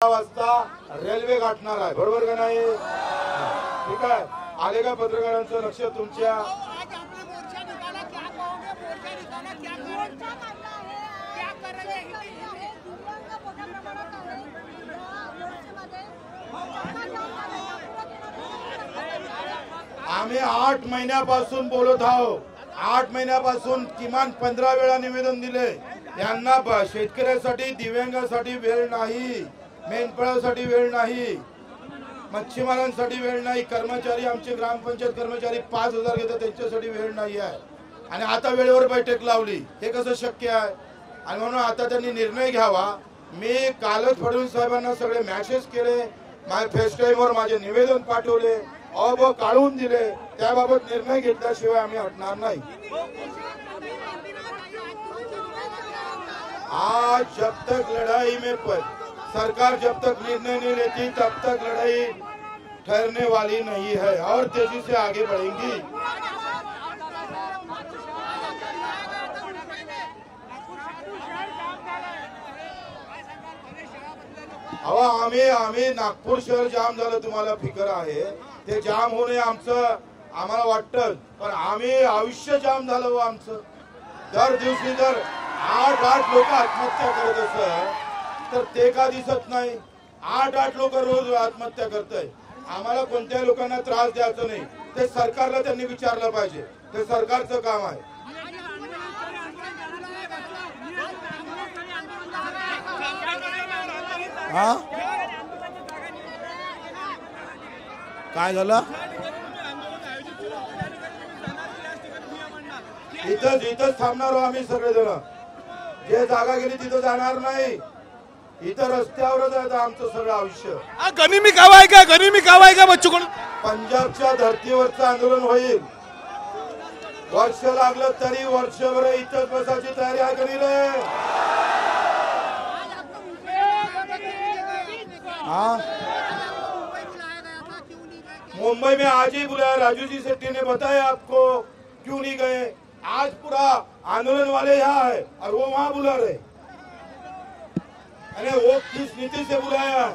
वाजता रेल्वे गाठणार आहे, बरोबर का नाही? ठीक आहे, आले का पत्रकारांचं लक्ष तुमच्या? आम्ही 8 महिन्यापासून बोलत आहोत, 8 महिन्यापासून किमान 15 वेळा निवेदन दिले यांना। शेतकऱ्यासाठी दिव्यांगासाठी वेळ नाही, मेंढपाळासाठी वेळ नाही, मच्छीमारांसाठी वेळ नाही, कर्मचारी आमचे ग्रामपंचायत कर्मचारी 5000 घेतात त्यांच्यासाठी वेळ नाही आहे। आणि आता वेळेवर बैठक लावली, हे कसं शक्य आहे? आणि म्हणून आता त्यांनी निर्णय घ्यावा। मी कालच फडणवीस साहेबांना सगळे मॅसेज केले, माझ्या फेसटाईमवर माझे निवेदन पाठवले, अब काढून दिले, त्याबाबत निर्णय घेतल्याशिवाय आम्ही हटणार नाही। आज जब तक लड़ाई में सरकार जब तक निर्णय नहीं लेती तब तक लड़ाई ठहरने वाली नहीं है और तेजी से आगे बढ़ेंगी। आम्ही नागपूर शहर जाम झालं, तुम्हाला फिकर आहे, ते जाम होणे आम्हाला वाटतं, पण आम्ही आयुष्य जाम झालं हो आमचं। दर दिवशी जर 8 लोक आत्महत्या करत असत तर ते का दिसत नाही? 8 लोक रोज आत्महत्या करताय। आम्हाला कोणत्या लोकांना त्रास द्यायचा नाही, ते सरकारला त्यांनी विचारलं पाहिजे, ते सरकारचं काम आहे। हा काय झालं? इथंच थांबणार आम्ही सगळेजण, जे जागा गेली तिथं जाणार नाही, इथं रस्त्यावरच आहे आमचं सगळं आयुष्य। गनिमी कावा आहे का बच्चू कडू? पंजाबच्या धर्तीवरचं आंदोलन होईल, वर्ष लागलं तरी वर्षभर इथंच बसायची तयारी आहे कधी रे? मुंबई में आज ही बुलाया, राजू जी शेट्टी ने बताया आपको, क्यों नहीं गए? आज पूरा आंदोलन वाले यहाँ है और वो वहां बुला रहे, अरे वो किस नीति से बुलाया?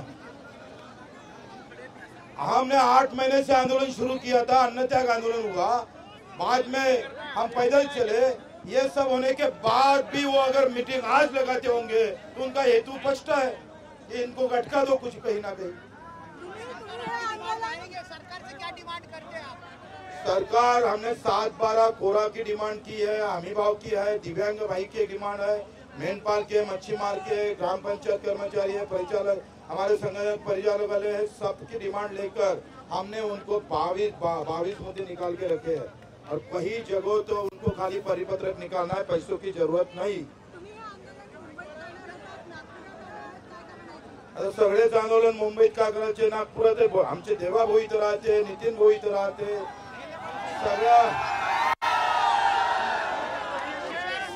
हमने 8 महीने से आंदोलन शुरू किया था, अन्न त्याग आंदोलन हुआ, बाद में हम पैदल चले, ये सब होने के बाद भी वो अगर मीटिंग आज लगाते होंगे तो उनका हेतु स्पष्ट है कि इनको गटका दो कुछ कहीं ना कहीं। सरकार से क्या डिमांड करते हैं आप? सरकार हमने 7-12 कोरा की डिमांड की है, हमी भाव की है, दिव्यांग भाई की डिमांड है, मेंढपाल के, मच्छीमार के, ग्राम पंचायत कर्मचारी है, परिचालक, हमारे संगठन परिचालक वाले हैं, सबकी डिमांड लेकर हमने उनको 22 मुद्दे निकाल के रखे हैं। और कई जगहों तो उनको खाली परिपत्रक निकालना है, पैसों की जरूरत नहीं। आता सगळेच आंदोलन मुंबईत का करायचे? नागपुरात आमचे देवा भाऊ इथं राहते, नितीन भाऊ इथं राहते,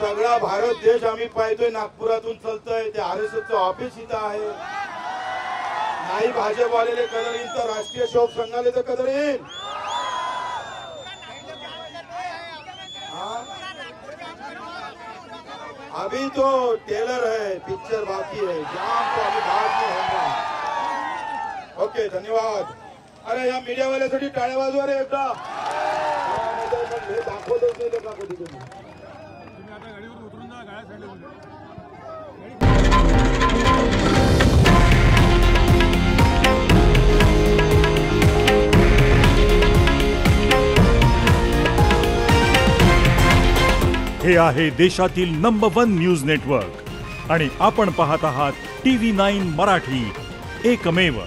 सगळा भारत देश आम्ही पाहतोय नागपुरातून चालतंय, ते RSSचं ऑफिस इथं आहे। नाही भाजपवालेले कदर येईल तर राष्ट्रीय शोक संघाले तर कदर येईल। अभी तो टेलर है, पिक्चर बाकी है, जाम तो अभी बाद में होगा। ओके, धन्यवाद। अरे या मीडिया वाल्यासाठी टाळ्या वाजवा रे एकदा। दाखवतच नाही का कधी कधी? हे आहे देशातील नंबर 1 न्यूज नेटवर्क आणि आपण पाहत आहात TV9 मराठी, एकमेव।